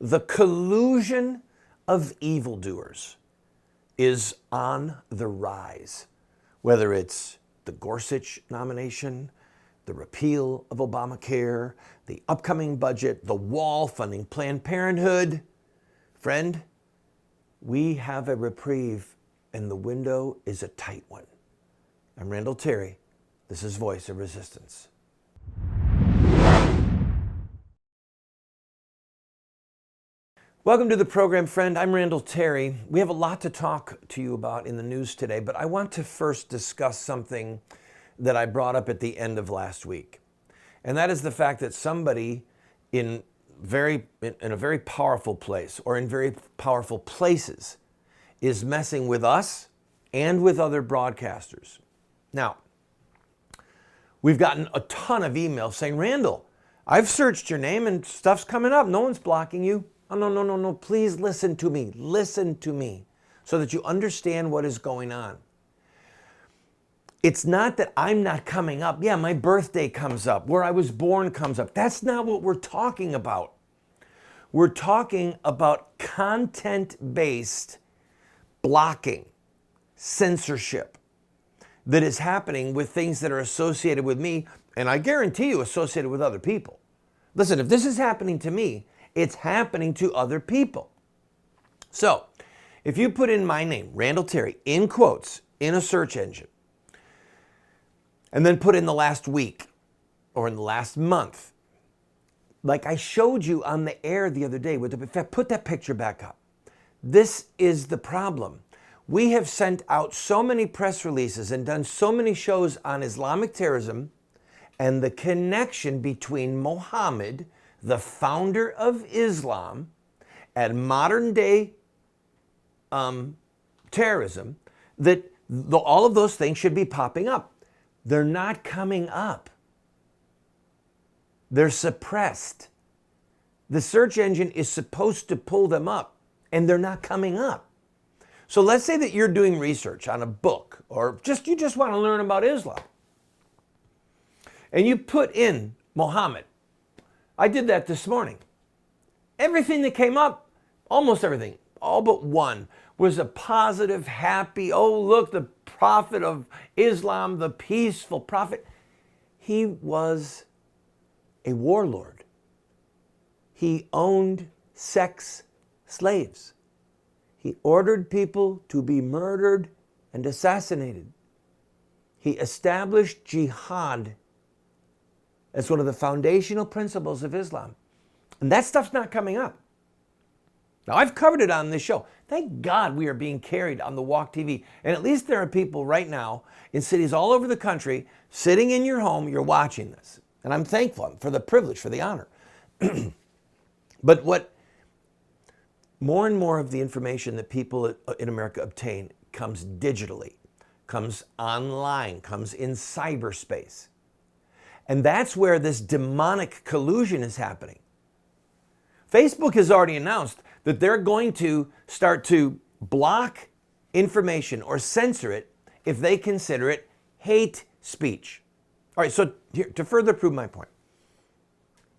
The collusion of evildoers is on the rise. Whether it's the Gorsuch nomination, the repeal of Obamacare, the upcoming budget, the wall funding Planned Parenthood. Friend, we have a reprieve and the window is a tight one. I'm Randall Terry. This is Voice of Resistance. Welcome to the program, friend. I'm Randall Terry. We have a lot to talk to you about in the news today, but I want to first discuss something that I brought up at the end of last week. And that is the fact that somebody in a very powerful place or in very powerful places is messing with us and with other broadcasters. Now, we've gotten a ton of emails saying, Randall, I've searched your name and stuff's coming up. No one's blocking you. Oh, no. Please listen to me. Listen to me so that you understand what is going on. It's not that I'm not coming up. Yeah, my birthday comes up. Where I was born comes up. That's not what we're talking about. We're talking about content-based blocking, censorship that is happening with things that are associated with me, and I guarantee you associated with other people. Listen, if this is happening to me, it's happening to other people. So, if you put in my name, Randall Terry, in quotes, in a search engine, and then put in the last week or in the last month, like I showed you on the air the other day, put that picture back up. This is the problem. We have sent out so many press releases and done so many shows on Islamic terrorism and the connection between Muhammad, the founder of Islam, and modern day terrorism, that all of those things should be popping up. They're not coming up. They're suppressed. The search engine is supposed to pull them up, and they're not coming up. So let's say that you're doing research on a book, or you just want to learn about Islam, and you put in Muhammad. I did that this morning. Everything that came up, almost everything, all but one, was a positive, happy, oh, look, the prophet of Islam, the peaceful prophet. He was a warlord. He owned sex slaves. He ordered people to be murdered and assassinated. He established jihad as one of the foundational principles of Islam. And that stuff's not coming up. Now, I've covered it on this show. Thank God we are being carried on the Walk TV. And at least there are people right now in cities all over the country sitting in your home, you're watching this. And I'm thankful for the privilege, for the honor. But what more and more of the information that people in America obtain comes digitally, comes online, comes in cyberspace. And that's where this demonic collusion is happening. Facebook has already announced that they're going to start to block information or censor it if they consider it hate speech. All right, so here, to further prove my point,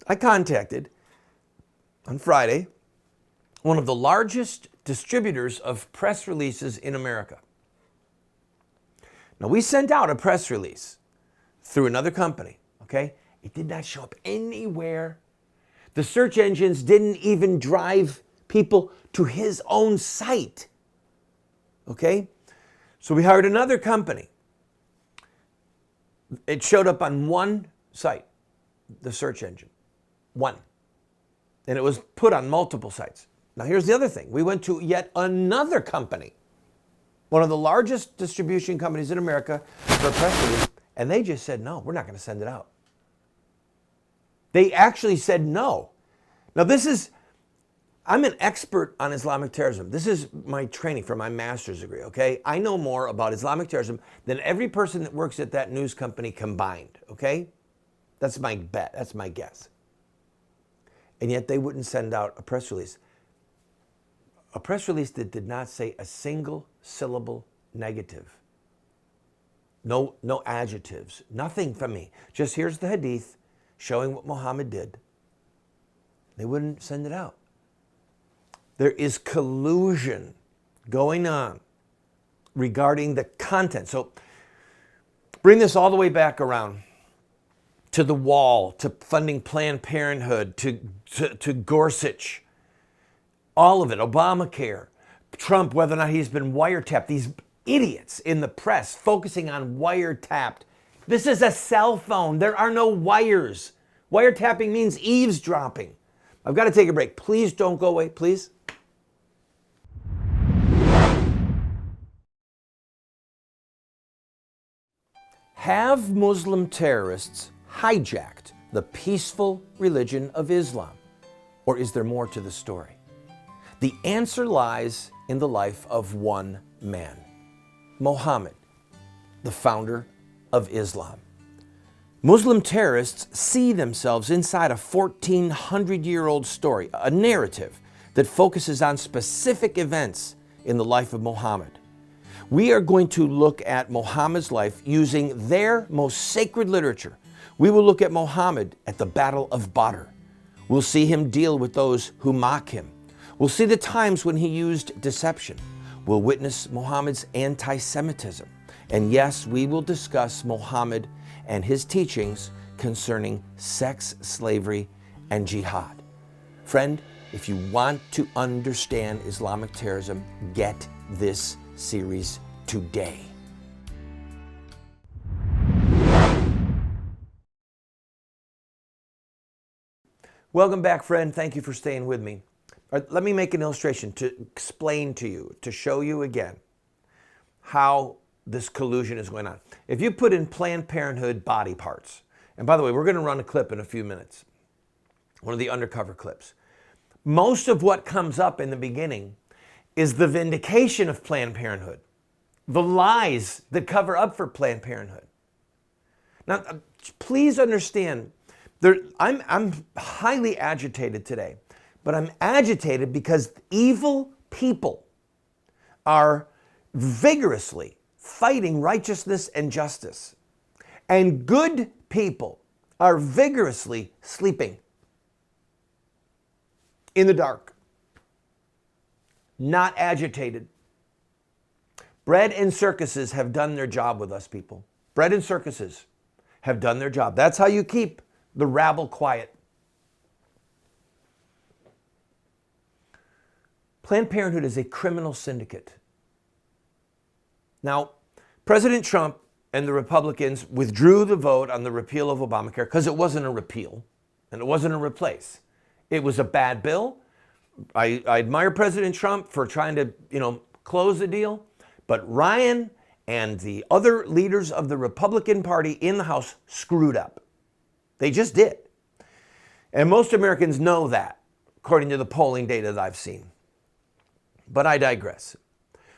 I contacted on Friday one of the largest distributors of press releases in America. Now, we sent out a press release through another company. Okay? It did not show up anywhere. The search engines didn't even drive people to his own site. Okay? So we hired another company. It showed up on one site, the search engine. One. And it was put on multiple sites. Now here's the other thing. We went to yet another company, one of the largest distribution companies in America, for a press release, and they just said, no, we're not going to send it out. They actually said no. Now I'm an expert on Islamic terrorism. This is my training for my master's degree, okay? I know more about Islamic terrorism than every person that works at that news company combined, okay? That's my bet, that's my guess. And yet they wouldn't send out a press release. A press release that did not say a single syllable negative. No adjectives, nothing from me. Just here's the hadith showing what Muhammad did. They wouldn't send it out. There is collusion going on regarding the content. So bring this all the way back around to the wall, to funding Planned Parenthood, to Gorsuch, all of it, Obamacare, Trump, whether or not he's been wiretapped, these idiots in the press focusing on wiretapped. This is a cell phone. There are no wires. Wiretapping means eavesdropping. I've got to take a break. Please don't go away, please. Have Muslim terrorists hijacked the peaceful religion of Islam? Or is there more to the story? The answer lies in the life of one man, Muhammad, the founder of Islam. Muslim terrorists see themselves inside a 1,400-year-old story, a narrative that focuses on specific events in the life of Muhammad. We are going to look at Muhammad's life using their most sacred literature. We will look at Muhammad at the Battle of Badr. We'll see him deal with those who mock him. We'll see the times when he used deception. We'll witness Muhammad's anti-Semitism. And yes, we will discuss Muhammad and his teachings concerning sex, slavery, and jihad. Friend, if you want to understand Islamic terrorism, get this series today. Welcome back, friend. Thank you for staying with me. Let me make an illustration to explain to you, to show you again how this collusion is going on. If you put in Planned Parenthood body parts, and by the way, we're going to run a clip in a few minutes, one of the undercover clips. Most of what comes up in the beginning is the vindication of Planned Parenthood, the lies that cover up for Planned Parenthood. Now, please understand, I'm highly agitated today, but I'm agitated because evil people are vigorously fighting righteousness and justice, and good people are vigorously sleeping in the dark, not agitated. Bread and circuses have done their job with us, people. Bread and circuses have done their job. That's how you keep the rabble quiet. Planned Parenthood is a criminal syndicate. Now, President Trump and the Republicans withdrew the vote on the repeal of Obamacare because it wasn't a repeal and it wasn't a replace. It was a bad bill. I admire President Trump for trying to, close the deal, but Ryan and the other leaders of the Republican Party in the House screwed up. They just did. And most Americans know that, according to the polling data that I've seen. But I digress.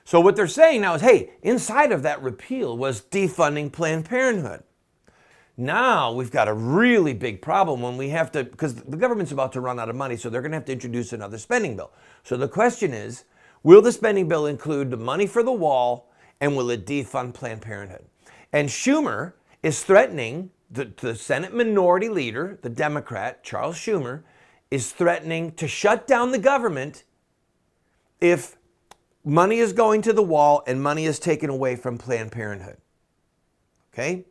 So what they're saying now is, hey, inside of that repeal was defunding Planned Parenthood. Now we've got a really big problem when we have to, because the government's about to run out of money, so they're going to have to introduce another spending bill. So the question is, will the spending bill include the money for the wall, and will it defund Planned Parenthood? And Schumer is threatening, the Senate Minority Leader, the Democrat, Charles Schumer, is threatening to shut down the government if money is going to the wall and money is taken away from Planned Parenthood. Okay?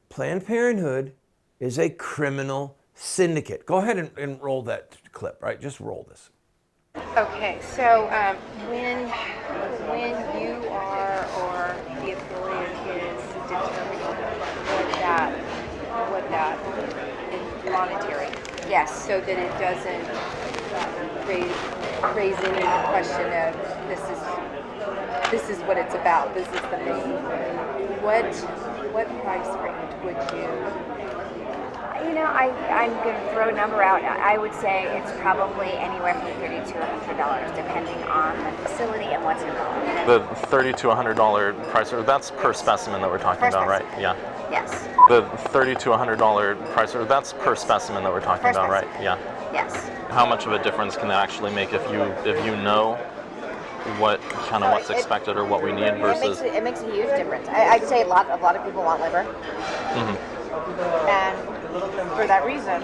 Planned Parenthood is a criminal syndicate. Go ahead and roll that clip, right? Just roll this. Okay, so when you are, or the affiliate is determining what that is monetary, yes, so that it doesn't raise any question of this is what it's about. This is the main. What price range would you? I'm going to throw a number out. I would say it's probably anywhere from $30 to $100, depending on the facility and what's involved. The $30 to $100 price, that's per specimen that we're talking about, right? Yeah. Yes. The $30 to $100 price, that's per specimen that we're talking about, right? Yeah. Yes. How much of a difference can that actually make if you know what's expected or what we need versus? It makes a huge difference. I'd say a lot of people want liver, and for that reason,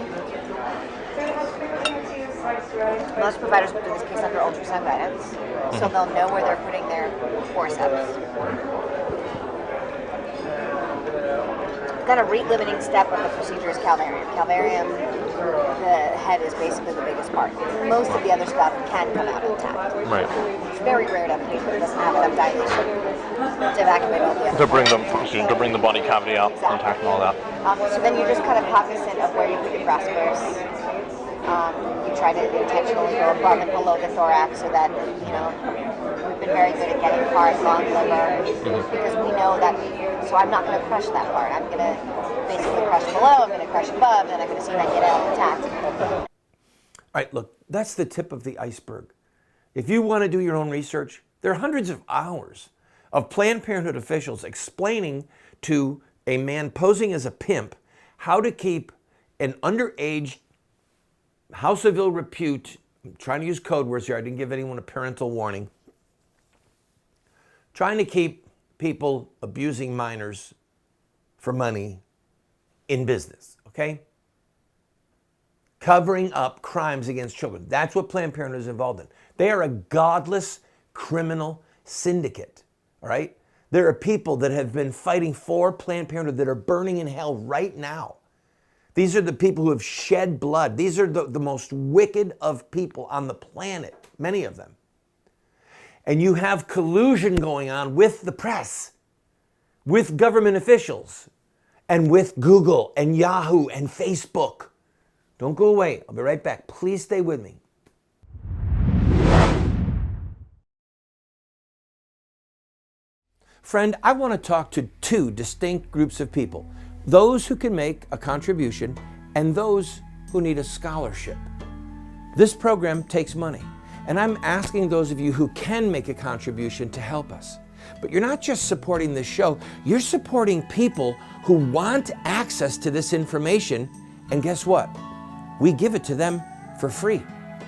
Most providers will do this case under ultrasound guidance, so they'll know where they're putting their forceps. Then a rate-limiting step of the procedure is calvarium. Calvarium, the head is basically the biggest part. Most of the other stuff can come out intact. Right. It's very rare to have a patient that doesn't have enough dilation to evacuate all the other To bring the body cavity out, Exactly. intact and all that. So then you're just kind of cognizant of where you put your thoracic. You try to intentionally go above and below the thorax so that, we've been very good at getting heart, lung, liver, because we know that, so I'm not going to crush that part. I'm going to basically crush below, I'm going to crush above, and I'm going to see if I get it all intact. All right, look, that's the tip of the iceberg. If you want to do your own research, there are hundreds of hours of Planned Parenthood officials explaining to a man posing as a pimp how to keep an underage House of Ill Repute, I'm trying to use code words here, I didn't give anyone a parental warning, trying to keep people abusing minors for money in business, okay? Covering up crimes against children. That's what Planned Parenthood is involved in. They are a godless criminal syndicate, all right? There are people that have been fighting for Planned Parenthood that are burning in hell right now. These are the people who have shed blood. These are the most wicked of people on the planet, many of them. And you have collusion going on with the press, with government officials, and with Google and Yahoo and Facebook. Don't go away. I'll be right back. Please stay with me. Friend, I want to talk to two distinct groups of people. Those who can make a contribution and those who need a scholarship. This program takes money, and I'm asking those of you who can make a contribution to help us. But you're not just supporting this show, you're supporting people who want access to this information, and guess what? We give it to them for free.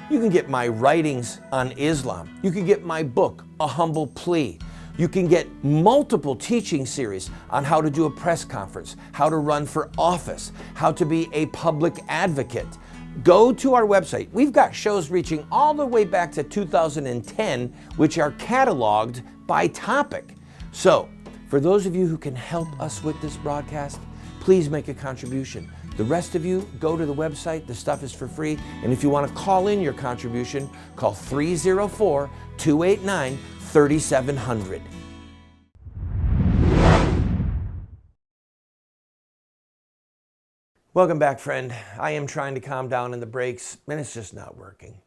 You can get my writings on Islam. You can get my book, A Humble Plea. You can get multiple teaching series on how to do a press conference, how to run for office, how to be a public advocate. Go to our website. We've got shows reaching all the way back to 2010, which are cataloged by topic. So, for those of you who can help us with this broadcast, please make a contribution. The rest of you, go to the website. The stuff is for free. And if you want to call in your contribution, call 304-289-3700. Welcome back, friend. I am trying to calm down in the breaks, and it's just not working.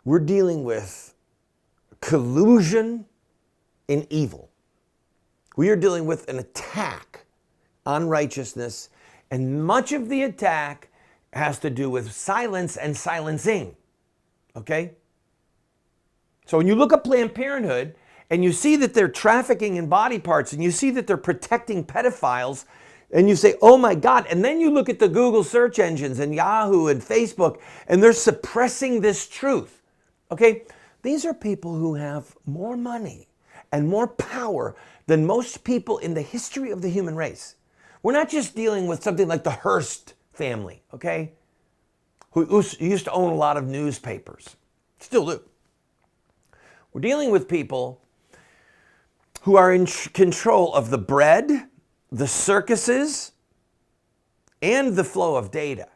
We're dealing with collusion in evil. We are dealing with an attack on righteousness, and much of the attack has to do with silence and silencing. Okay? So when you look at Planned Parenthood and you see that they're trafficking in body parts and you see that they're protecting pedophiles and you say, oh my God, and then you look at the Google search engines and Yahoo and Facebook and they're suppressing this truth. Okay? These are people who have more money and more power than most people in the history of the human race. We're not just dealing with something like the Hearst family, okay? Who used to own a lot of newspapers. Still do. We're dealing with people who are in control of the bread, the circuses, and the flow of data.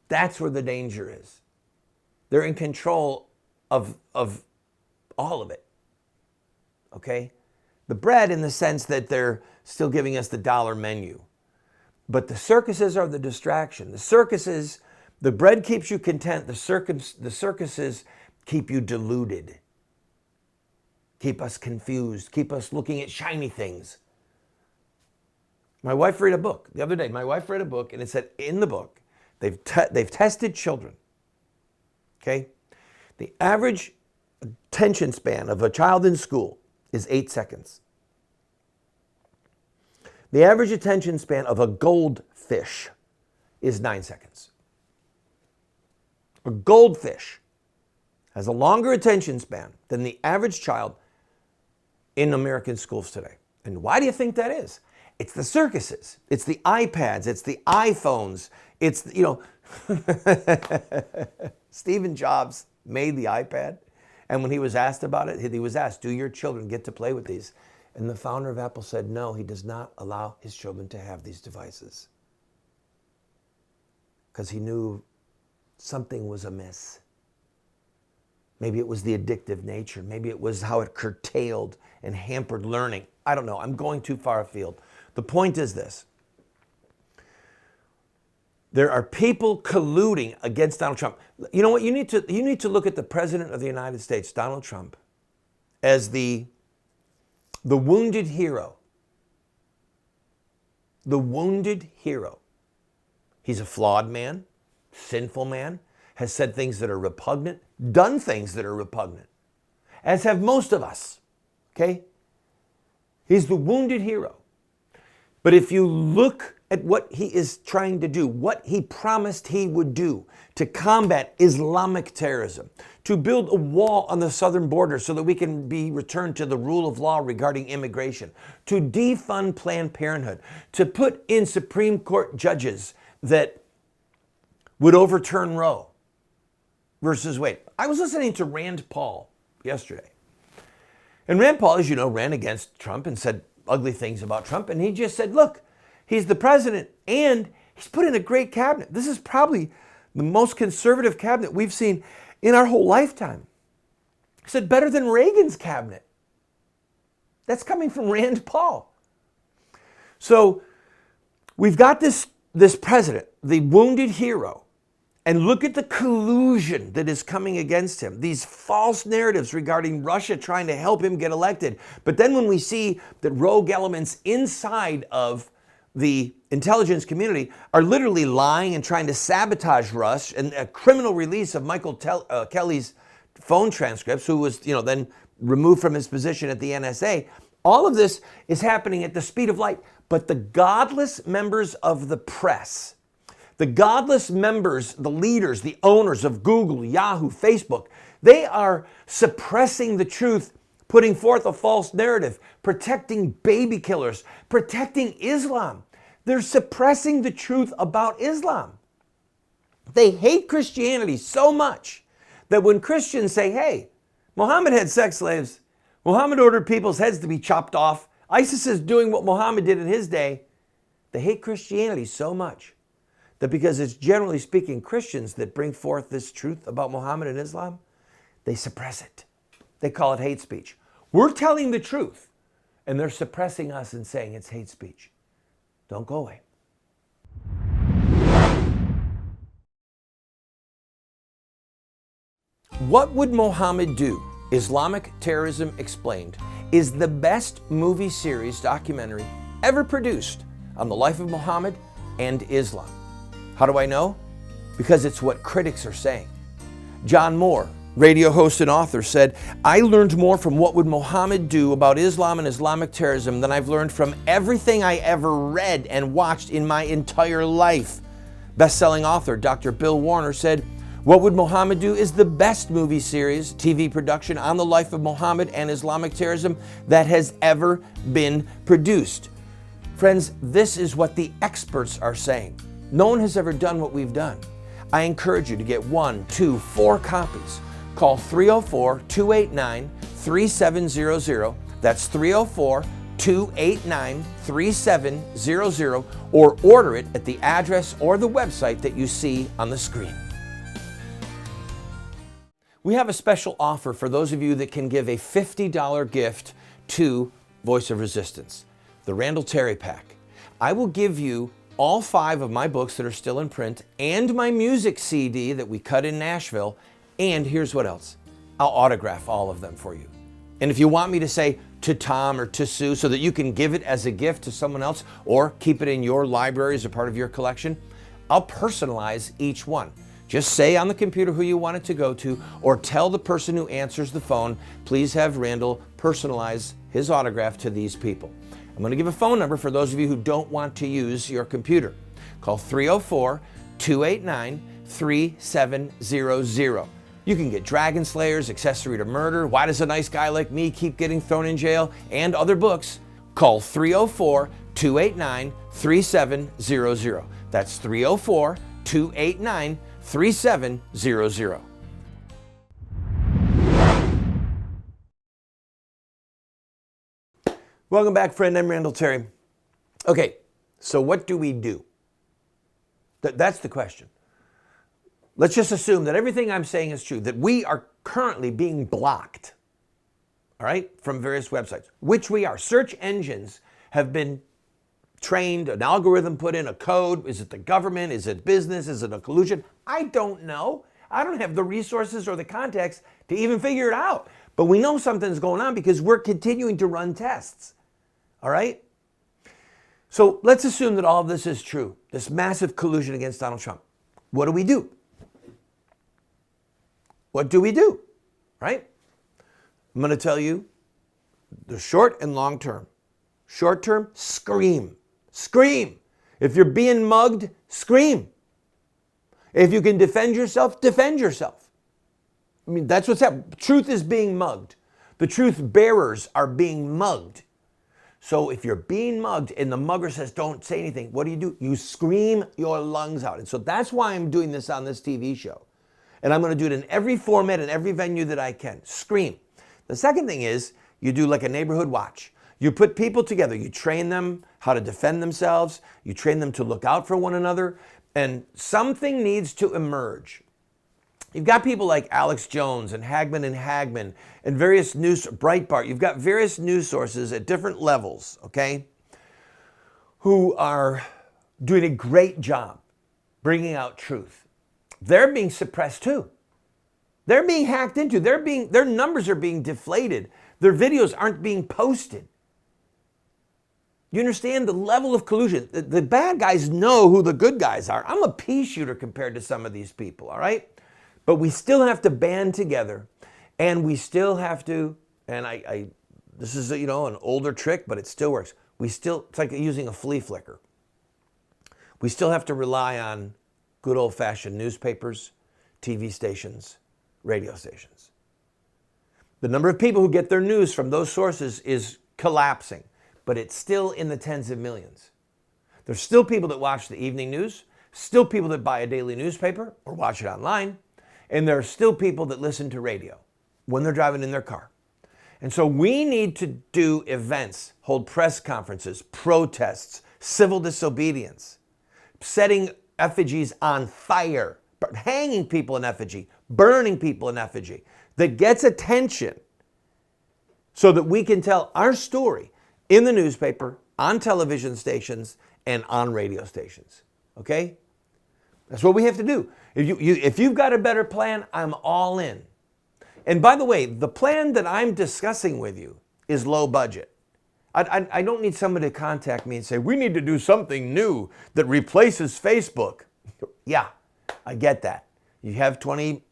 That's where the danger is. They're in control of all of it, okay? The bread in the sense that they're still giving us the dollar menu. But the circuses are the distraction. The circuses, the bread keeps you content. The circuses keep you deluded. Keep us confused. Keep us looking at shiny things. My wife read a book the other day. My wife read a book and it said in the book, they've tested children. Okay? The average attention span of a child in school is 8 seconds. The average attention span of a goldfish is 9 seconds. A goldfish has a longer attention span than the average child in American schools today. And why do you think that is? It's the circuses. It's the iPads. It's the iPhones. It's, Stephen Jobs made the iPad, and when he was asked about it, he was asked, do your children get to play with these? And the founder of Apple said, no, he does not allow his children to have these devices. Because he knew something was amiss. Maybe it was the addictive nature. Maybe it was how it curtailed and hampered learning. I don't know. I'm going too far afield. The point is this. There are people colluding against Donald Trump. You know what? You need to look at the President of the United States, Donald Trump, as the wounded hero. The wounded hero. He's a flawed man, sinful man, has said things that are repugnant, done things that are repugnant, as have most of us, okay? He's the wounded hero. But if you look at what he is trying to do, what he promised he would do to combat Islamic terrorism, to build a wall on the southern border so that we can be returned to the rule of law regarding immigration, to defund Planned Parenthood, to put in Supreme Court judges that would overturn Roe versus Wade. I was listening to Rand Paul yesterday. And Rand Paul, as you know, ran against Trump and said ugly things about Trump. And he just said, look, he's the president and he's put in a great cabinet. This is probably the most conservative cabinet we've seen in our whole lifetime. He said, better than Reagan's cabinet. That's coming from Rand Paul. So we've got this president, the wounded hero, and look at the collusion that is coming against him. These false narratives regarding Russia trying to help him get elected. But then when we see that rogue elements inside of the intelligence community are literally lying and trying to sabotage Rush, and a criminal release of Michael Kelly's phone transcripts, who was then removed from his position at the NSA, all of this is happening at the speed of light. But the godless members of the press, the godless members, the leaders, the owners of Google, Yahoo, Facebook, they are suppressing the truth, putting forth a false narrative, protecting baby killers, protecting Islam. They're suppressing the truth about Islam. They hate Christianity so much that when Christians say, hey, Muhammad had sex slaves, Muhammad ordered people's heads to be chopped off, ISIS is doing what Muhammad did in his day, they hate Christianity so much that because it's generally speaking Christians that bring forth this truth about Muhammad and Islam, they suppress it. They call it hate speech. We're telling the truth, and they're suppressing us and saying it's hate speech. Don't go away. What Would Muhammad Do? Islamic Terrorism Explained is the best movie series documentary ever produced on the life of Muhammad and Islam. How do I know? Because it's what critics are saying. John Moore, radio host and author, said, I learned more from What Would Muhammad Do about Islam and Islamic terrorism than I've learned from everything I ever read and watched in my entire life. Best-selling author Dr. Bill Warner said, What Would Muhammad Do is the best movie series, TV production on the life of Muhammad and Islamic terrorism that has ever been produced. Friends, this is what the experts are saying. No one has ever done what we've done. I encourage you to get 1, 2, 4 copies. Call 304-289-3700. That's 304-289-3700, or order it at the address or the website that you see on the screen. We have a special offer for those of you that can give a $50 gift to Voice of Resistance, the Randall Terry Pack. I will give you all 5 of my books that are still in print and my music CD that we cut in Nashville. And here's what else. I'll autograph all of them for you. And if you want me to say to Tom or to Sue so that you can give it as a gift to someone else or keep it in your library as a part of your collection, I'll personalize each one. Just say on the computer who you want it to go to, or tell the person who answers the phone, please have Randall personalize his autograph to these people. I'm going to give a phone number for those of you who don't want to use your computer. Call 304-289-3700. You can get Dragon Slayers, Accessory to Murder, Why Does a Nice Guy Like Me Keep Getting Thrown in Jail, and other books. Call 304-289-3700. That's 304 289-3700. Welcome back, friend. I'm Randall Terry. Okay, so what do we do? That's the question. Let's just assume that everything I'm saying is true, that we are currently being blocked, all right, from various websites, which we are. Search engines have been trained, an algorithm put in, a code. Is it the government? Is it business? Is it a collusion? I don't know. I don't have the resources or the context to even figure it out. But we know something's going on because we're continuing to run tests, all right? So let's assume that all of this is true, this massive collusion against Donald Trump. What do we do? What do we do, right? I'm going to tell you the short and long term. Short term, scream. Scream. If you're being mugged, scream. If you can defend yourself, defend yourself. I mean, that's what's happening. Truth is being mugged. The truth bearers are being mugged. So if you're being mugged and the mugger says, don't say anything, what do? You scream your lungs out. And so that's why I'm doing this on this TV show. And I'm going to do it in every format and every venue that I can. Scream. The second thing is you do like a neighborhood watch. You put people together. You train them how to defend themselves. You train them to look out for one another. And something needs to emerge. You've got people like Alex Jones and Hagman and various news, Breitbart. You've got various news sources at different levels, okay, who are doing a great job bringing out truth. They're being suppressed too. They're being hacked into. Their numbers are being deflated. Their videos aren't being posted. You understand the level of collusion? The bad guys know who the good guys are. I'm a pea shooter compared to some of these people, all right? But we still have to band together, and we still have to, and this is an older trick, but it still works. It's like using a flea flicker. We still have to rely on good old-fashioned newspapers, TV stations, radio stations. The number of people who get their news from those sources is collapsing, but it's still in the tens of millions. There's still people that watch the evening news, still people that buy a daily newspaper or watch it online, and there are still people that listen to radio when they're driving in their car. And so we need to do events, hold press conferences, protests, civil disobedience, setting effigies on fire, hanging people in effigy, burning people in effigy, that gets attention so that we can tell our story in the newspaper, on television stations, and on radio stations, okay? That's what we have to do. If you've got a better plan, I'm all in. And by the way, the plan that I'm discussing with you is low budget. I don't need somebody to contact me and say, we need to do something new that replaces Facebook. Yeah, I get that. You have $20,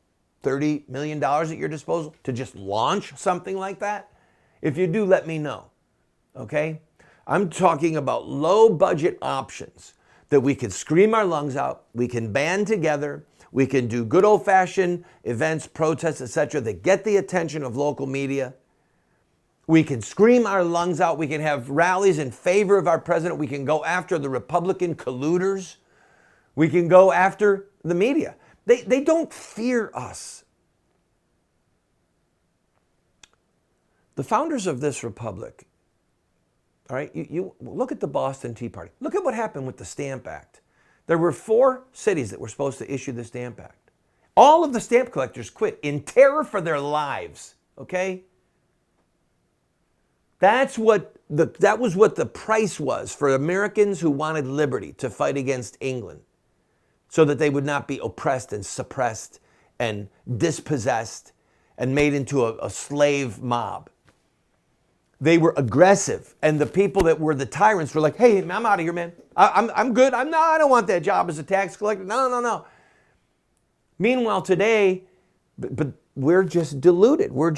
$30 million at your disposal to just launch something like that? If you do, let me know, okay? I'm talking about low budget options that we can scream our lungs out, we can band together, we can do good old-fashioned events, protests, etc., that get the attention of local media. We can scream our lungs out, we can have rallies in favor of our president, we can go after the Republican colluders, we can go after the media. They don't fear us. The founders of this republic, all right, you look at the Boston Tea Party. Look at what happened with the Stamp Act. There were 4 cities that were supposed to issue the Stamp Act. All of the stamp collectors quit in terror for their lives, okay? That was what the price was for Americans who wanted liberty to fight against England so that they would not be oppressed and suppressed and dispossessed and made into a slave mob. They were aggressive, and the people that were the tyrants were like, hey, I'm out of here, man. I'm good. I don't want that job as a tax collector. No. Meanwhile, today, but we're just deluded. We're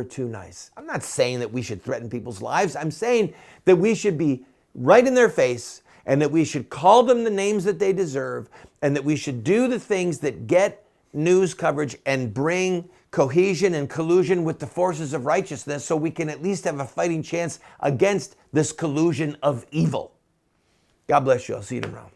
too nice. I'm not saying that we should threaten people's lives. I'm saying that we should be right in their face, and that we should call them the names that they deserve, and that we should do the things that get news coverage and bring cohesion and collusion with the forces of righteousness so we can at least have a fighting chance against this collusion of evil. God bless you. I'll see you tomorrow.